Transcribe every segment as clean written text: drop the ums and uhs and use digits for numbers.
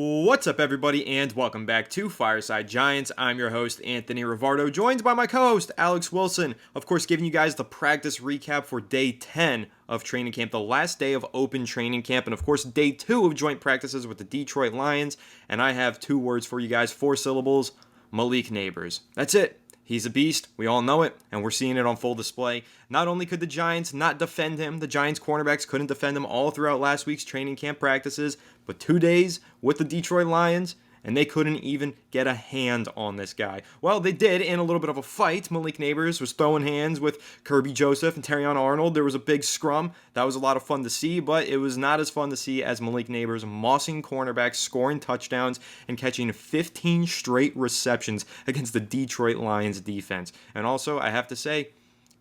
What's up, everybody, and welcome back to Fireside Giants. I'm your host, Anthony Rivardo, joined by my co-host, Alex Wilson. Of course, giving you guys the practice recap for day 10 of training camp, the last day of open training camp, and of course, day 2 of joint practices with the Detroit Lions. And I have 2 words for you guys, 4 syllables: Malik Nabers. That's it. He's a beast. We all know it, and we're seeing it on full display. Not only could the Giants not defend him, the Giants cornerbacks couldn't defend him all throughout last week's training camp practices, but 2 days with the Detroit Lions, and they couldn't even get a hand on this guy. Well, they did in a little bit of a fight. Malik Nabers was throwing hands with Kirby Joseph and Terrion Arnold. There was a big scrum. That was a lot of fun to see, but it was not as fun to see as Malik Nabers mossing cornerbacks, scoring touchdowns, and catching 15 straight receptions against the Detroit Lions defense. And also, I have to say,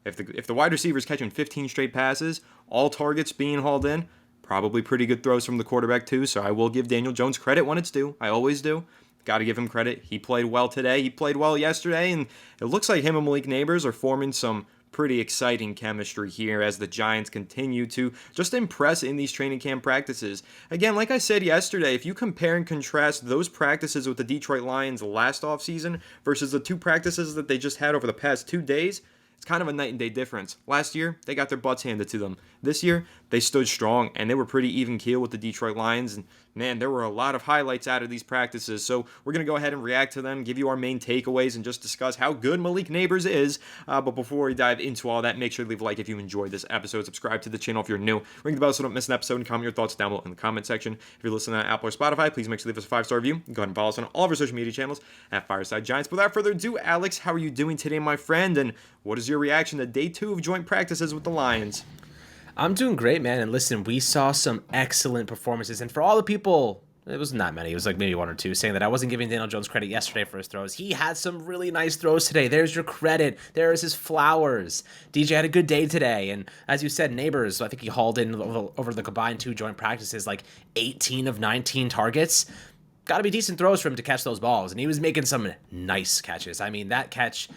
if the wide receiver's catching 15 straight passes, all targets being hauled in, probably pretty good throws from the quarterback too, so I will give Daniel Jones credit when it's due. I always do. Got to give him credit. He played well today. He played well yesterday, and it looks like him and Malik Nabers are forming some pretty exciting chemistry here as the Giants continue to just impress in these training camp practices. Again, like I said yesterday, if you compare and contrast those practices with the Detroit Lions last offseason versus the 2 practices that they just had over the past 2 days, it's kind of a night and day difference. Last year, they got their butts handed to them. This year, they stood strong, and they were pretty even keel with the Detroit Lions. And man, there were a lot of highlights out of these practices. So we're going to go ahead and react to them, give you our main takeaways, and just discuss how good Malik Nabers is. But before we dive into all that, make sure to leave a like if you enjoyed this episode. Subscribe to the channel if you're new. Ring the bell so don't miss an episode, and comment your thoughts down below in the comment section. If you're listening on Apple or Spotify, please make sure to leave us a 5-star review. Go ahead and follow us on all of our social media channels at Fireside Giants. But without further ado, Alex, how are you doing today, my friend? And what is your reaction to day 2 of joint practices with the Lions? I'm doing great, man. And listen, we saw some excellent performances. And for all the people, it was not many, it was like maybe 1 or 2, saying that I wasn't giving Daniel Jones credit yesterday for his throws. He had some really nice throws today. There's your credit. There's his flowers. DJ had a good day today. And as you said, Nabers, I think he hauled in over the combined 2 joint practices like 18 of 19 targets. Got to be decent throws for him to catch those balls. And he was making some nice catches. I mean, that catch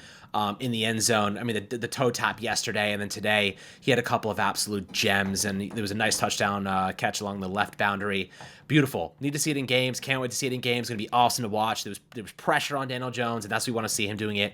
in the end zone, I mean, the toe tap yesterday, and then today he had a couple of absolute gems, and there was a nice touchdown catch along the left boundary. Beautiful. Need to see it in games. Can't wait to see it in games. It's going to be awesome to watch. There was pressure on Daniel Jones, and that's what we want to see him doing it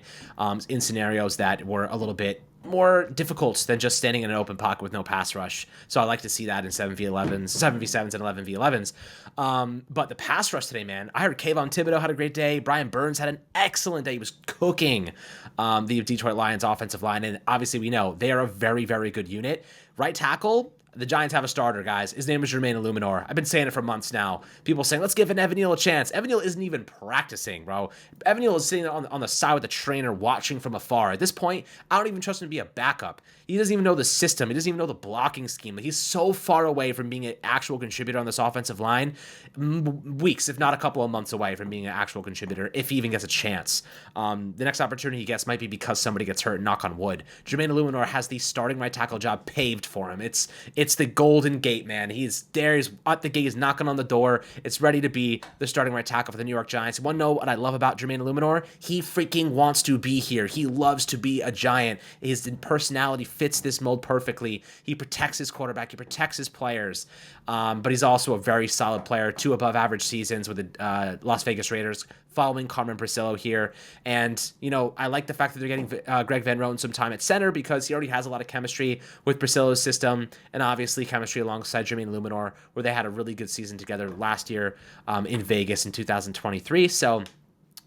in scenarios that were a little bit more difficult than just standing in an open pocket with no pass rush. So I like to see that in 7v11s, 7v7s, and 11v11s. But the pass rush today, man, I heard Kayvon Thibodeau had a great day. Brian Burns had an excellent day. He was cooking the Detroit Lions offensive line. And obviously we know they are a very, very good unit. Right tackle, the Giants have a starter, guys. His name is Jermaine Illuminor. I've been saying it for months now. People saying, let's give Evan Neal a chance. Evan Neal isn't even practicing, bro. Evan Neal is sitting on the side with the trainer watching from afar. At this point, I don't even trust him to be a backup. He doesn't even know the system. He doesn't even know the blocking scheme. He's so far away from being an actual contributor on this offensive line. Weeks, if not a couple of months away from being an actual contributor, if he even gets a chance. The next opportunity he gets might be because somebody gets hurt, knock on wood. Jermaine Illuminor has the starting right tackle job paved for him. It's the golden gate, man. He's there. He's at the gate. He's knocking on the door. It's ready to be the starting right tackle for the New York Giants. You want to know what I love about Jermaine Illuminor? He freaking wants to be here. He loves to be a Giant. His personality fits this mold perfectly. He protects his quarterback. He protects his players. But he's also a very solid player. 2 above average seasons with the Las Vegas Raiders, following Carmen Priscillo here. And, you know, I like the fact that they're getting Greg Van Roten some time at center because he already has a lot of chemistry with Priscillo's system, and obviously chemistry alongside Jermaine Illuminor, where they had a really good season together last year in Vegas in 2023. So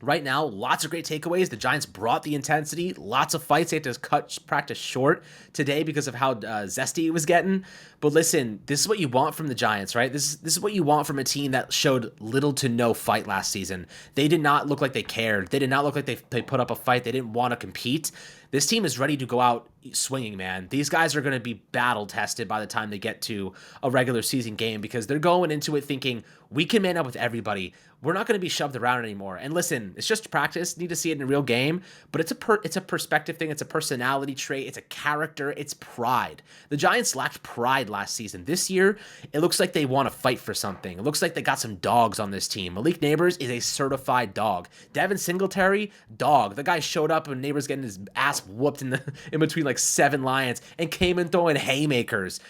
right now, lots of great takeaways. The Giants brought the intensity, lots of fights. They had to cut practice short today because of how zesty it was getting. But listen, this is what you want from the Giants, right? This is what you want from a team that showed little to no fight last season. They did not look like they cared. They did not look like they put up a fight. They didn't want to compete. This team is ready to go out swinging, man. These guys are going to be battle tested by the time they get to a regular season game because they're going into it thinking, we can man up with everybody. We're not going to be shoved around anymore. And listen, it's just practice. Need to see it in a real game, but it's a perspective thing. It's a personality trait. It's a character. It's pride. The Giants lacked pride last season. This year, it looks like they want to fight for something. It looks like they got some dogs on this team. Malik Nabers is a certified dog. Devin Singletary, dog. The guy showed up when Nabers getting his ass whooped in between like 7 Lions and came in throwing haymakers.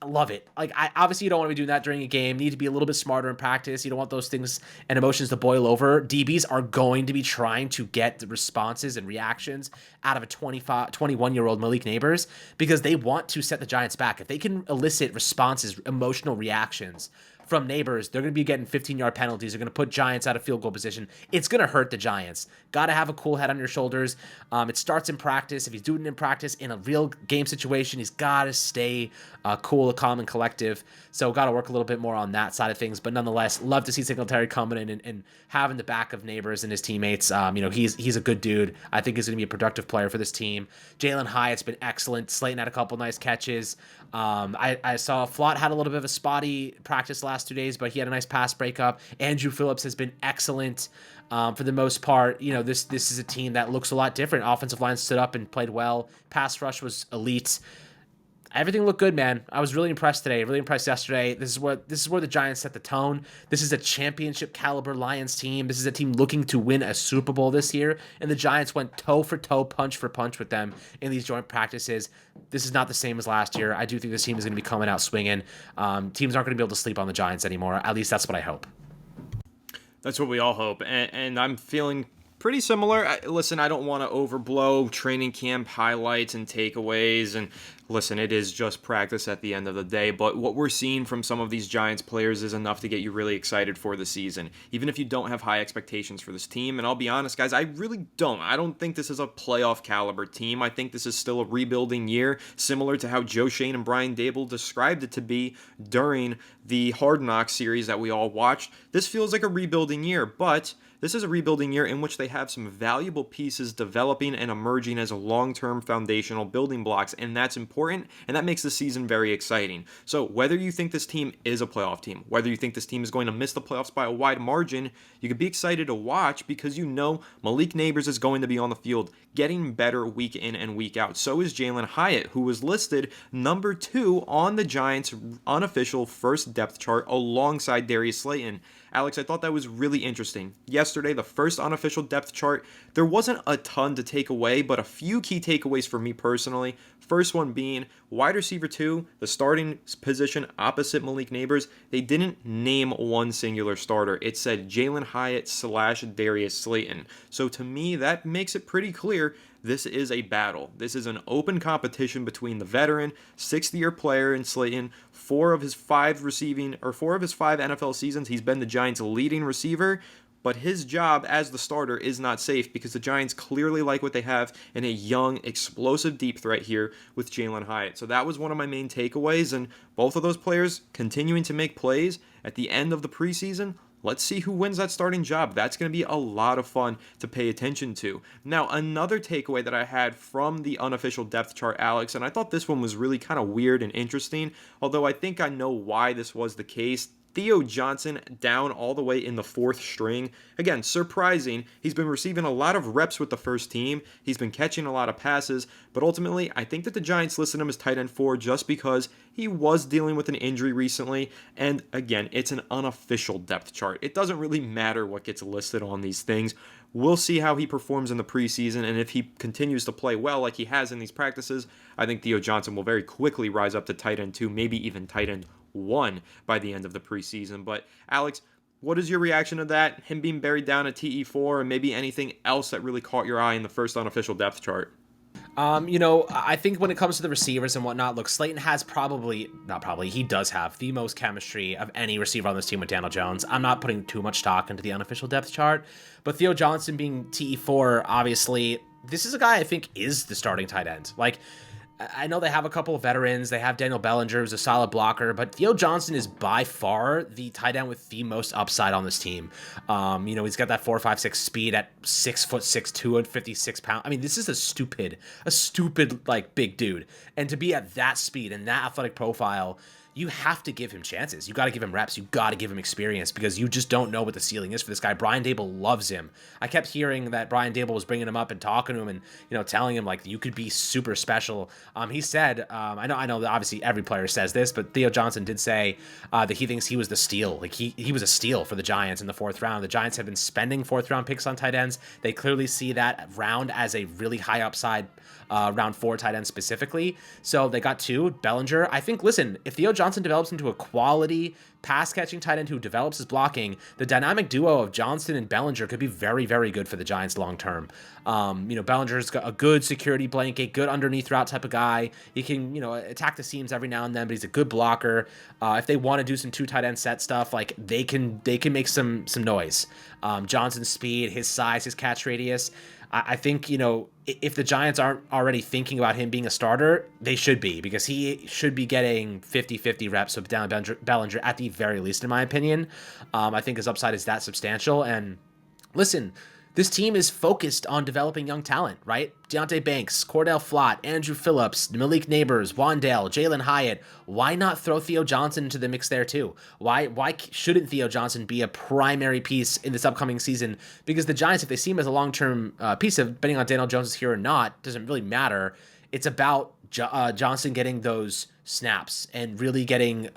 I love it. Like, obviously you don't want to be doing that during a game. You need to be a little bit smarter in practice. You don't want those things and emotions to boil over. DBs are going to be trying to get the responses and reactions out of a 21-year-old Malik Nabers because they want to set the Giants back. If they can elicit responses, emotional reactions from Nabers, they're going to be getting 15-yard penalties. They're going to put Giants out of field goal position. It's going to hurt the Giants. Got to have a cool head on your shoulders. It starts in practice. If he's doing it in practice in a real game situation, he's got to stay cool, calm, and collective. So got to work a little bit more on that side of things. But nonetheless, love to see Singletary coming in and having the back of Nabers and his teammates. He's a good dude. I think he's going to be a productive player for this team. Jalen Hyatt's been excellent. Slayton had a couple nice catches. I saw Flott had a little bit of a spotty practice last 2 days, but he had a nice pass breakup. Andrew Phillips has been excellent for the most part. This is a team that looks a lot different. Offensive line stood up and played well. Pass rush was elite. Everything looked good, man. I was really impressed today. Really impressed yesterday. This is where the Giants set the tone. This is a championship caliber Lions team. This is a team looking to win a Super Bowl this year, and the Giants went toe for toe, punch for punch with them in these joint practices. This is not the same as last year. I do think this team is going to be coming out swinging. Teams aren't going to be able to sleep on the Giants anymore. At least that's what I hope. That's what we all hope, and I'm feeling pretty similar. Listen, I don't want to overblow training camp highlights and takeaways, and listen, it is just practice at the end of the day, but what we're seeing from some of these Giants players is enough to get you really excited for the season, even if you don't have high expectations for this team. And I'll be honest, guys, I really don't. I don't think this is a playoff caliber team. I think this is still a rebuilding year, similar to how Joe Shane and Brian Dable described it to be during the Hard Knocks series that we all watched. This feels like a rebuilding year, but this is a rebuilding year in which they have some valuable pieces developing and emerging as long-term foundational building blocks, and that's important, and that makes the season very exciting. So whether you think this team is a playoff team, whether you think this team is going to miss the playoffs by a wide margin, you could be excited to watch because you know Malik Nabers is going to be on the field getting better week in and week out. So is Jalen Hyatt, who was listed number 2 on the Giants' unofficial first depth chart alongside Darius Slayton. Alex, I thought that was really interesting. Yesterday, the first unofficial depth chart, there wasn't a ton to take away, but a few key takeaways for me personally. First one being wide receiver 2, the starting position opposite Malik Nabers. They didn't name one singular starter. It said Jalen Hyatt / Darius Slayton. So to me, that makes it pretty clear this is a battle. This is an open competition between the veteran, 6th-year player in Slayton. 4 of his 5 NFL seasons, he's been the Giants' leading receiver. But his job as the starter is not safe because the Giants clearly like what they have in a young, explosive deep threat here with Jalen Hyatt. So that was one of my main takeaways, and both of those players continuing to make plays at the end of the preseason. Let's see who wins that starting job. That's going to be a lot of fun to pay attention to. Now, another takeaway that I had from the unofficial depth chart, Alex, and I thought this one was really kind of weird and interesting, although I think I know why this was the case. Theo Johnson down all the way in the 4th string. Again, surprising. He's been receiving a lot of reps with the first team. He's been catching a lot of passes. But ultimately, I think that the Giants listed him as tight end 4 just because he was dealing with an injury recently. And again, it's an unofficial depth chart. It doesn't really matter what gets listed on these things. We'll see how he performs in the preseason, and if he continues to play well like he has in these practices, I think Theo Johnson will very quickly rise up to tight end 2, maybe even tight end 1 by the end of the preseason. But Alex, what is your reaction to that? Him being buried down at TE4, and maybe anything else that really caught your eye in the first unofficial depth chart? I think when it comes to the receivers and whatnot, look, Slayton has he does have the most chemistry of any receiver on this team with Daniel Jones. I'm not putting too much stock into the unofficial depth chart, but Theo Johnson being TE4, obviously, this is a guy I think is the starting tight end. Like, I know they have a couple of veterans. They have Daniel Bellinger, who's a solid blocker, but Theo Johnson is by far the tight end with the most upside on this team. He's got that 4.56 speed at 6'6", 256 pounds. I mean, this is a stupid, like, big dude. And to be at that speed and that athletic profile, you have to give him chances. You got to give him reps. You got to give him experience because you just don't know what the ceiling is for this guy. Brian Dable loves him. I kept hearing that Brian Dable was bringing him up and talking to him and, telling him like, you could be super special. He said, I know that obviously every player says this, but Theo Johnson did say that he thinks he was the steal. Like he was a steal for the Giants in the 4th round. The Giants have been spending 4th round picks on tight ends. They clearly see that round as a really high upside round 4 tight end specifically. So they got 2. Bellinger. I think, listen, if Theo Johnson develops into a quality pass-catching tight end who develops his blocking, the dynamic duo of Johnson and Bellinger could be very, very good for the Giants long-term. Bellinger's got a good security blanket, good underneath route type of guy. He can, attack the seams every now and then, but he's a good blocker. If they want to do some 2 tight end set stuff, like they can make some noise. Johnson's speed, his size, his catch radius. I think, if the Giants aren't already thinking about him being a starter, they should be, because he should be getting 50-50 reps with down Bellinger at the very least, in my opinion. I think his upside is that substantial. And listen, this team is focused on developing young talent, right? Deontay Banks, Cordell Flott, Andrew Phillips, Malik Nabers, Wandale, Jalen Hyatt. Why not throw Theo Johnson into the mix there too? Why shouldn't Theo Johnson be a primary piece in this upcoming season? Because the Giants, if they see him as a long-term piece of, depending on Daniel Jones is here or not, doesn't really matter. It's about Johnson getting those snaps and really getting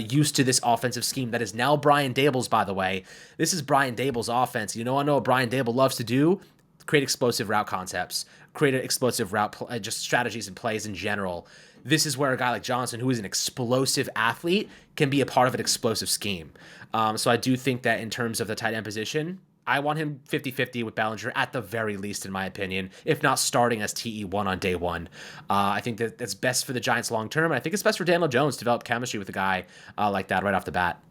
used to this offensive scheme that is now Brian Dable's, by the way. This is Brian Dable's offense. I know what Brian Dable loves to do? Create explosive route concepts, create explosive route, just strategies and plays in general. This is where a guy like Johnson, who is an explosive athlete, can be a part of an explosive scheme. So I do think that in terms of the tight end position, I want him 50-50 with Bellinger at the very least, in my opinion, if not starting as TE1 on day 1. I think that's best for the Giants long term. I think it's best for Daniel Jones to develop chemistry with a guy like that right off the bat.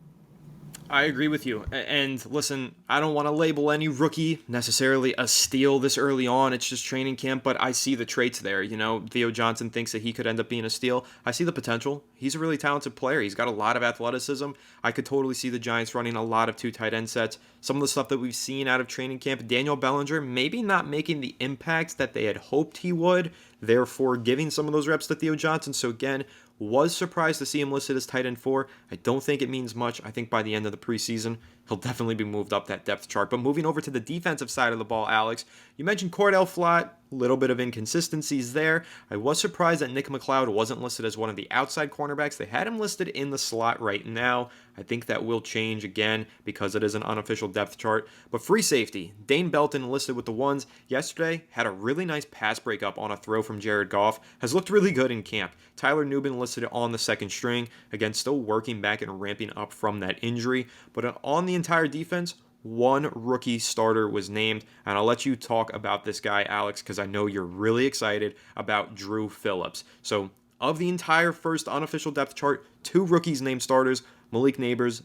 I agree with you. And listen, I don't want to label any rookie necessarily a steal this early on. It's just training camp, but I see the traits there. Theo Johnson thinks that he could end up being a steal. I see the potential. He's a really talented player. He's got a lot of athleticism. I could totally see the Giants running a lot of 2 tight end sets. Some of the stuff that we've seen out of training camp, Daniel Bellinger maybe not making the impact that they had hoped he would, therefore giving some of those reps to Theo Johnson. So again, was surprised to see him listed as tight end 4. I don't think it means much. I think by the end of the preseason, he'll definitely be moved up that depth chart. But moving over to the defensive side of the ball, Alex, you mentioned Cordell Flott. A little bit of inconsistencies there. I was surprised that Nick McLeod wasn't listed as one of the outside cornerbacks. They had him listed in the slot right now. I think that will change again because it is an unofficial depth chart. But free safety, Dane Belton listed with the ones yesterday, had a really nice pass breakup on a throw from Jared Goff, has looked really good in camp. Tyler Nubin listed on the second string, again, still working back and ramping up from that injury. But on the entire defense, 1 rookie starter was named, and I'll let you talk about this guy, Alex, because I know you're really excited about Drew Phillips. So, of the entire first unofficial depth chart, 2 rookies named starters, Malik Nabers,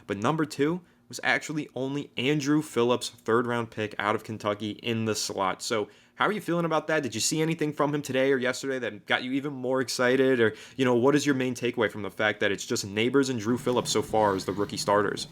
but number 2 was actually only Andrew Phillips, 3rd-round pick out of Kentucky in the slot. So, how are you feeling about that? Did you see anything from him today or yesterday that got you even more excited? Or, what is your main takeaway from the fact that it's just Nabers and Drew Phillips so far as the rookie starters?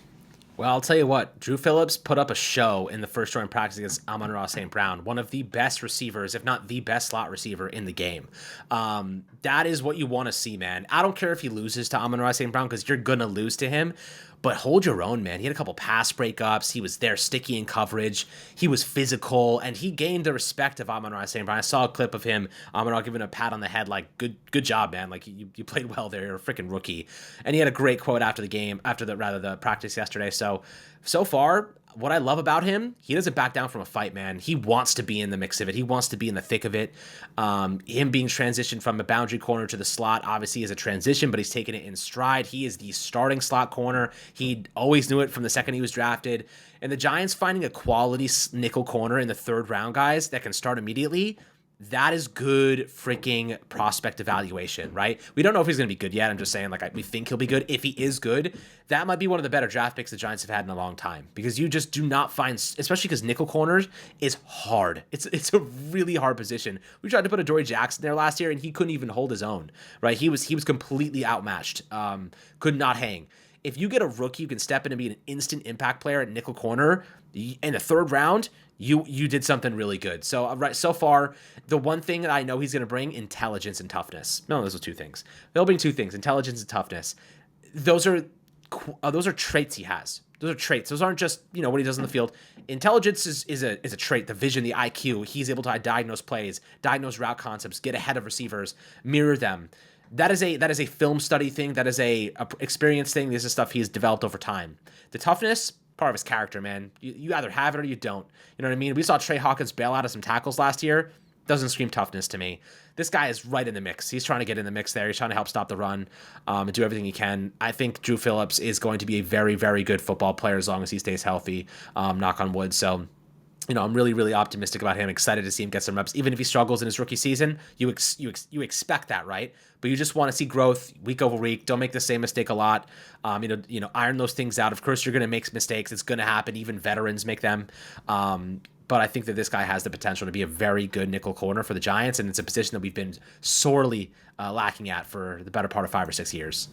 Well, I'll tell you what, Drew Phillips put up a show in the first joint practice against Amon-Ra St. Brown, one of the best receivers, if not the best slot receiver in the game. That is what you want to see, man. I don't care if he loses to Amon-Ra St. Brown because you're going to lose to him, but hold your own, man. He had a couple pass breakups. He was there sticky in coverage. He was physical, and he gained the respect of Amon-Ra St. Brown. I saw a clip of him, Amon-Ra giving a pat on the head, like, good job, man. Like, you played well there. You're a freaking rookie. And he had a great quote after the game, the practice yesterday. So far, what I love about him, he doesn't back down from a fight, man. He wants to be in the mix of it. He wants to be in the thick of it. Him being transitioned from a boundary corner to the slot obviously is a transition, but he's taken it in stride. He is the starting slot corner. He always knew it from the second he was drafted. And the Giants finding a quality nickel corner in the 3rd round, guys, that can start immediately, that is good freaking prospect evaluation, right? We don't know if he's going to be good yet. I'm just saying, we think he'll be good. If he is good, that might be one of the better draft picks the Giants have had in a long time, because you just do not find, especially because nickel corners is hard. It's a really hard position. We tried to put a Dory Jackson there last year, and he couldn't even hold his own, right? He was completely outmatched, could not hang. if you get a rookie who can step in and be an instant impact player at nickel corner in the third round, you did something really good. So right so far, the one thing that I know he's going to bring, intelligence and toughness. No, those are two things. They'll bring two things: intelligence and toughness. Those are traits he has. Those are traits. Those aren't just what he does on the field. Intelligence is a trait. The vision, the IQ. He's able to diagnose plays, diagnose route concepts, get ahead of receivers, mirror them. That is a film study thing. That is a experience thing. This is stuff he's developed over time. The toughness, part of his character, man. You either have it or you don't. You know what I mean? We saw Trey Hawkins bail out of some tackles last year. Doesn't scream toughness to me. This guy is right in the mix. He's trying to get in the mix there. He's trying to help stop the run and do everything he can. I think Drew Phillips is going to be a very, very good football player as long as he stays healthy. Knock on wood. So, I'm really, really optimistic about him. Excited to see him get some reps. Even if he struggles in his rookie season, you expect that, right? But you just want to see growth week over week. Don't make the same mistake a lot. Iron those things out. Of course, you're going to make mistakes. It's going to happen. Even veterans make them. But I think that this guy has the potential to be a very good nickel corner for the Giants, and it's a position that we've been sorely lacking at for the better part of 5 or 6 years.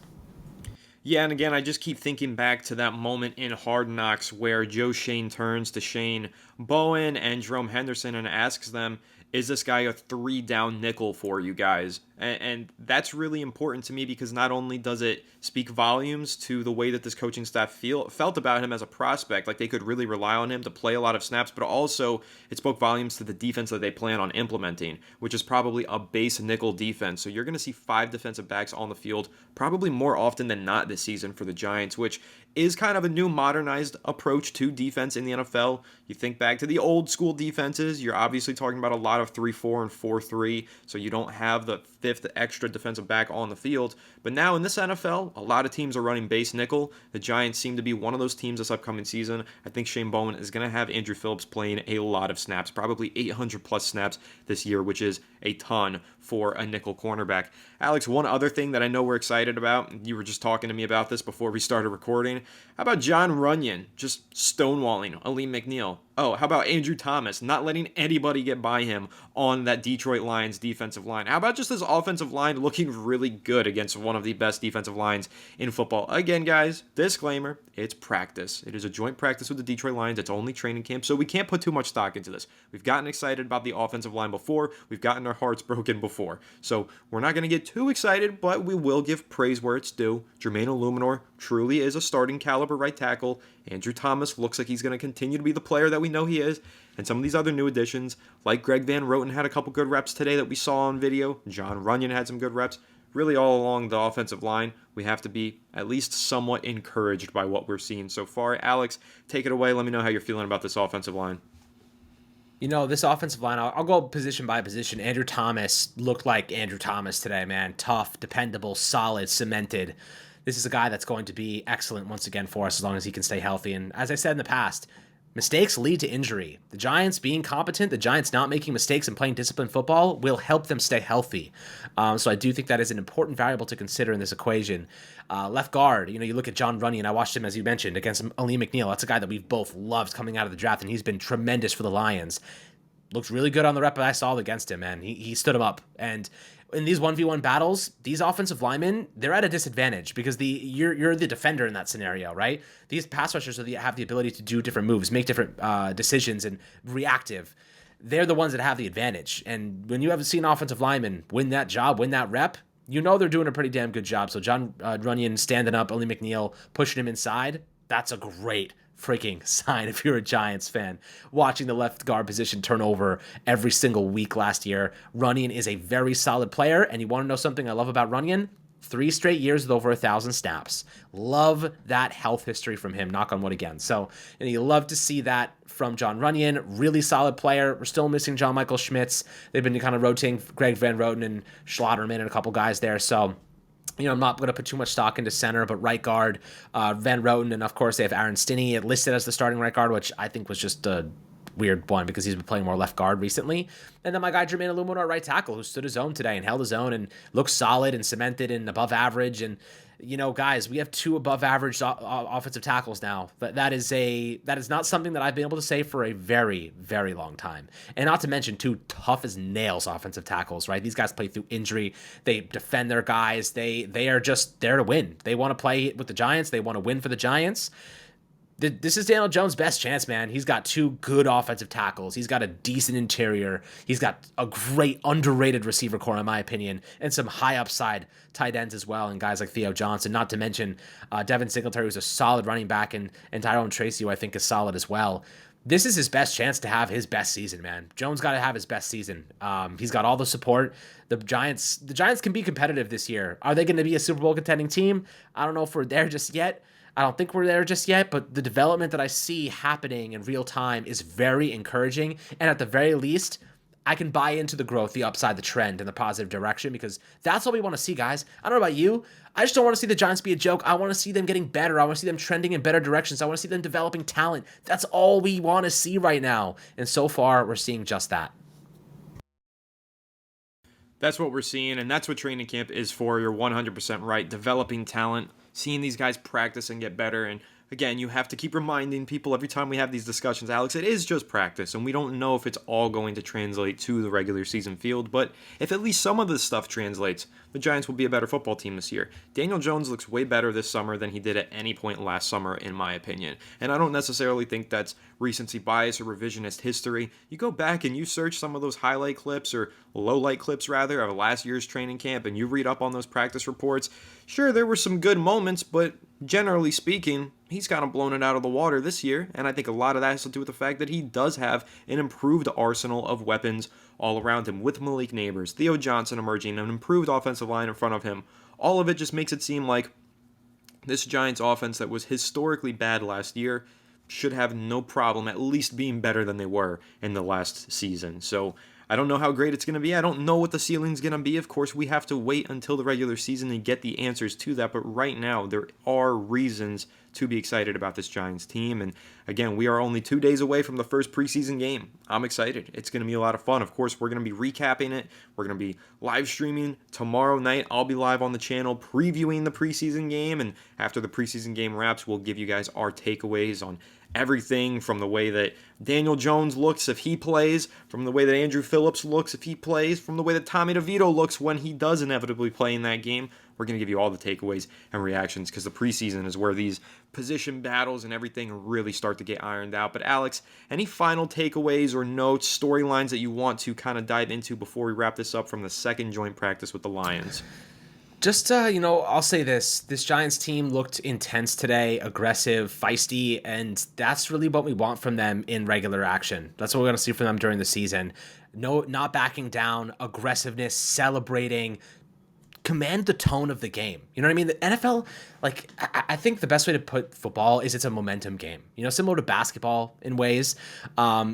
Yeah, and again, I just keep thinking back to that moment in Hard Knocks where Joe Shane turns to Shane Bowen and Jerome Henderson and asks them, is this guy a 3-down nickel for you guys? And that's really important to me because not only does it speak volumes to the way that this coaching staff felt about him as a prospect, like they could really rely on him to play a lot of snaps, but also it spoke volumes to the defense that they plan on implementing, which is probably a base nickel defense. So you're going to see 5 defensive backs on the field probably more often than not this season for the Giants, which is kind of a new modernized approach to defense in the NFL. You think back to the old school defenses, you're obviously talking about a lot of 3-4 and 4-3, so you don't have the 5th extra defensive back on the field. But now in this NFL, a lot of teams are running base nickel. The Giants seem to be one of those teams this upcoming season. I think Shane Bowen is going to have Andrew Phillips playing a lot of snaps, probably 800 plus snaps this year, which is a ton for a nickel cornerback. Alex, one other thing that I know we're excited about, you were just talking to me about this before we started recording. How about John Runyon just stonewalling Aleem McNeil? Oh, how about Andrew Thomas not letting anybody get by him on that Detroit Lions defensive line? How about just this offensive line looking really good against one of the best defensive lines in football? Again, guys, disclaimer, it's practice. It is a joint practice with the Detroit Lions. It's only training camp, so we can't put too much stock into this. We've gotten excited about the offensive line before. We've gotten our hearts broken before. So we're not going to get too excited, but we will give praise where it's due. Jermaine Illuminor truly is a starting caliber right tackle. Andrew Thomas looks like he's going to continue to be the player that we know he is. And some of these other new additions, like Greg Van Roten had a couple good reps today that we saw on video. John Runyon had some good reps. Really all along the offensive line, we have to be at least somewhat encouraged by what we're seeing so far. Alex, take it away. Let me know how you're feeling about this offensive line. This offensive line, I'll go position by position. Andrew Thomas looked like Andrew Thomas today, man. Tough, dependable, solid, cemented. This is a guy that's going to be excellent once again for us as long as he can stay healthy. And as I said in the past, mistakes lead to injury. The Giants being competent, the Giants not making mistakes and playing disciplined football will help them stay healthy. So I do think that is an important variable to consider in this equation. Left guard, you look at John Runyon. I watched him, as you mentioned, against Aleem McNeil. That's a guy that we've both loved coming out of the draft, and he's been tremendous for the Lions. Looked really good on the rep that I saw against him, man. He stood him up. And in these 1v1 battles, these offensive linemen, they're at a disadvantage because you're the defender in that scenario, right? These pass rushers have the ability to do different moves, make different decisions, and reactive. They're the ones that have the advantage. And when you have seen offensive linemen win that job, win that rep, they're doing a pretty damn good job. So John Runyon standing up, Aleem McNeil pushing him inside, that's a great freaking sign if you're a Giants fan. Watching the left guard position turn over every single week last year. Runyon is a very solid player, and you want to know something I love about Runyon? 3 straight years with over 1,000 snaps. Love that health history from him, knock on wood again. So, you love to see that from John Runyon. Really solid player. We're still missing John Michael Schmitz. They've been kind of rotating Greg Van Roten and Schlotterman and a couple guys there, so I'm not going to put too much stock into center, but right guard, Van Roten, and of course they have Aaron Stinney listed as the starting right guard, which I think was just a weird one because he's been playing more left guard recently. And then my guy Jermaine Illuminor at right tackle, who stood his own today and held his own and looked solid and cemented and above average. And guys, we have 2 above average offensive tackles now. That is not something that I've been able to say for a very, very long time. And not to mention 2 tough as nails offensive tackles, right? These guys play through injury. They defend their guys. They are just there to win. They want to play with the Giants. They want to win for the Giants. This is Daniel Jones' best chance, man. He's got 2 good offensive tackles. He's got a decent interior. He's got a great underrated receiver core, in my opinion, and some high upside tight ends as well, and guys like Theo Johnson, not to mention Devin Singletary, who's a solid running back, and Tyrone Tracy, who I think is solid as well. This is his best chance to have his best season, man. Jones got to have his best season. He's got all the support. The Giants can be competitive this year. Are they going to be a Super Bowl contending team? I don't know if we're there just yet. I don't think we're there just yet, but the development that I see happening in real time is very encouraging. And at the very least, I can buy into the growth, the upside, the trend, and the positive direction, because that's all we want to see, guys. I don't know about you. I just don't want to see the Giants be a joke. I want to see them getting better. I want to see them trending in better directions. I want to see them developing talent. That's all we want to see right now. And so far, we're seeing just that. That's what we're seeing, and that's what training camp is for. You're 100% right. Developing talent, seeing these guys practice and get better. And again, you have to keep reminding people every time we have these discussions, Alex, it is just practice, and we don't know if it's all going to translate to the regular season field. But if at least some of this stuff translates, the Giants will be a better football team this year. Daniel Jones looks way better this summer than he did at any point last summer, in my opinion. And I don't necessarily think that's recency bias or revisionist history. You go back and you search some of those highlight clips, or low-light clips rather, of last year's training camp, and you read up on those practice reports. Sure, there were some good moments, but generally speaking, he's kind of blown it out of the water this year, and I think a lot of that has to do with the fact that he does have an improved arsenal of weapons all around him, with Malik Nabers, Theo Johnson emerging, an improved offensive line in front of him. All of it just makes it seem like this Giants offense that was historically bad last year should have no problem at least being better than they were in the last season. So I don't know how great it's going to be. I don't know what the ceiling's going to be. Of course, we have to wait until the regular season and get the answers to that. But right now, there are reasons to be excited about this Giants team. And again, we are only 2 days away from the first preseason game. I'm excited. It's going to be a lot of fun. Of course, we're going to be recapping it. We're going to be live streaming tomorrow night. I'll be live on the channel previewing the preseason game. And after the preseason game wraps, we'll give you guys our takeaways on everything from the way that Daniel Jones looks if he plays, from the way that Andrew Phillips looks if he plays, from the way that Tommy DeVito looks when he does inevitably play in that game. We're going to give you all the takeaways and reactions, because the preseason is where these position battles and everything really start to get ironed out. But Alex, any final takeaways or notes, storylines that you want to kind of dive into before we wrap this up from the second joint practice with the Lions? Just, I'll say this. This Giants team looked intense today, aggressive, feisty, and that's really what we want from them in regular action. That's what we're going to see from them during the season. No, not backing down, aggressiveness, celebrating, command the tone of the game. You know what I mean? The NFL, I think the best way to put football is it's a momentum game. Similar to basketball in ways.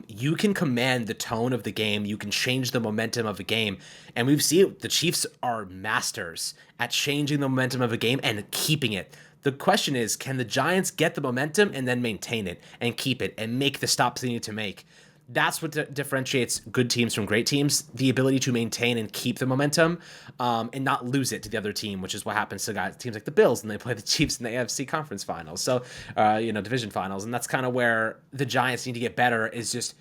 You can command the tone of the game. You can change the momentum of a game. And we've seen the Chiefs are masters at changing the momentum of a game and keeping it. The question is, can the Giants get the momentum and then maintain it and keep it and make the stops they need to make? That's what differentiates good teams from great teams, the ability to maintain and keep the momentum and not lose it to the other team, which is what happens to teams like the Bills, and they play the Chiefs in the AFC conference finals. So, division finals. And that's kind of where the Giants need to get better, is just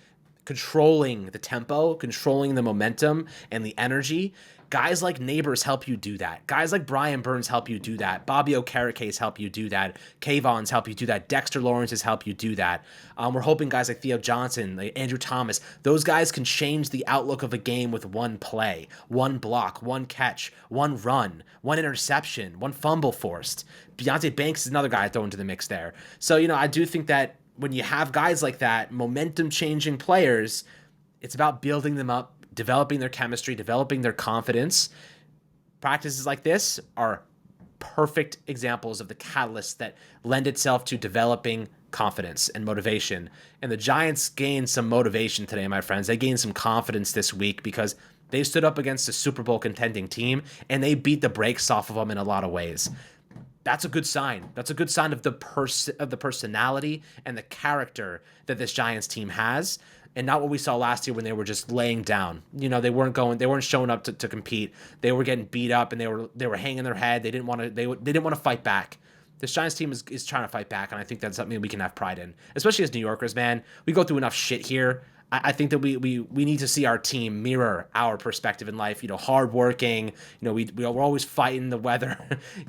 controlling the tempo, controlling the momentum and the energy. Guys like Nabers help you do that. Guys like Brian Burns help you do that. Bobby Okereke help you do that. Kayvon's help you do that. Dexter Lawrence's help you do that. We're hoping guys like Theo Johnson, like Andrew Thomas, those guys can change the outlook of a game with one play, one block, one catch, one run, one interception, one fumble forced. Deonte Banks is another guy I throw into the mix there. So, I do think that when you have guys like that, momentum-changing players, it's about building them up, developing their chemistry, developing their confidence. Practices like this are perfect examples of the catalyst that lend itself to developing confidence and motivation. And the Giants gained some motivation today, my friends. They gained some confidence this week because they stood up against a Super Bowl contending team and they beat the brakes off of them in a lot of ways. That's a good sign. That's a good sign of the personality and the character that this Giants team has, and not what we saw last year when they were just laying down. They weren't showing up to compete. They were getting beat up, and they were hanging their head. They didn't want to. They didn't want to fight back. This Giants team is trying to fight back, and I think that's something we can have pride in, especially as New Yorkers, man. We go through enough shit here. I think that we need to see our team mirror our perspective in life. Hardworking. We're always fighting the weather.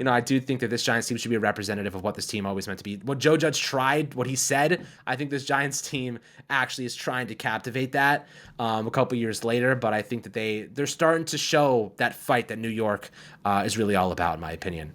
I do think that this Giants team should be a representative of what this team always meant to be. What Joe Judge tried, what he said, I think this Giants team actually is trying to captivate that a couple years later. But I think that they're starting to show that fight that New York is really all about, in my opinion.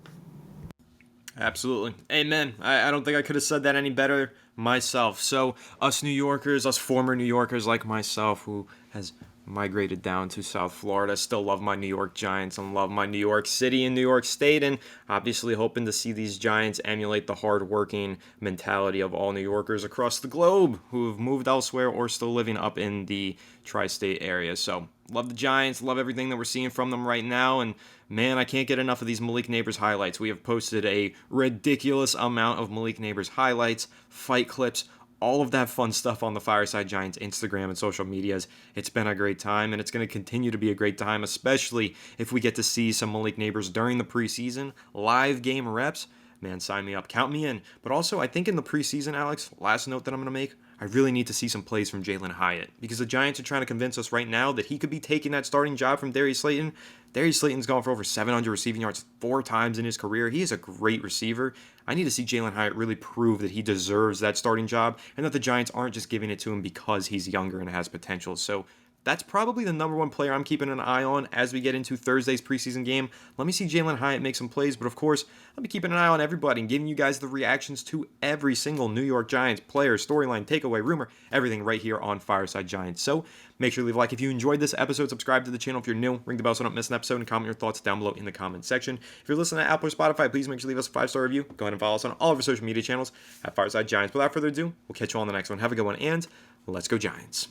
Absolutely. Amen. I don't think I could have said that any better myself. So us New Yorkers, us former New Yorkers like myself, who has migrated down to South Florida, still love my New York Giants and love my New York City and New York State, and obviously hoping to see these Giants emulate the hard-working mentality of all New Yorkers across the globe who have moved elsewhere or still living up in the tri-state area. So love the Giants, love everything that we're seeing from them right now, and man, I can't get enough of these Malik Nabers highlights. We have posted a ridiculous amount of Malik Nabers highlights, fight clips, all of that fun stuff on the Fireside Giants Instagram and social medias. It's been a great time, and it's going to continue to be a great time, especially if we get to see some Malik Nabers during the preseason, live game reps. Man, sign me up. Count me in. But also, I think in the preseason, Alex, last note that I'm going to make, I really need to see some plays from Jalen Hyatt, because the Giants are trying to convince us right now that he could be taking that starting job from Darius Slayton. Darius Slayton's gone for over 700 receiving yards 4 times in his career. He is a great receiver. I need to see Jalen Hyatt really prove that he deserves that starting job and that the Giants aren't just giving it to him because he's younger and has potential. So that's probably the number one player I'm keeping an eye on as we get into Thursday's preseason game. Let me see Jalen Hyatt make some plays, but of course, I'll be keeping an eye on everybody and giving you guys the reactions to every single New York Giants player, storyline, takeaway, rumor, everything right here on Fireside Giants. So make sure to leave a like if you enjoyed this episode, subscribe to the channel if you're new, ring the bell so you don't miss an episode, and comment your thoughts down below in the comment section. If you're listening to Apple or Spotify, please make sure to leave us a 5-star review. Go ahead and follow us on all of our social media channels at Fireside Giants. Without further ado, we'll catch you all on the next one. Have a good one, and let's go Giants.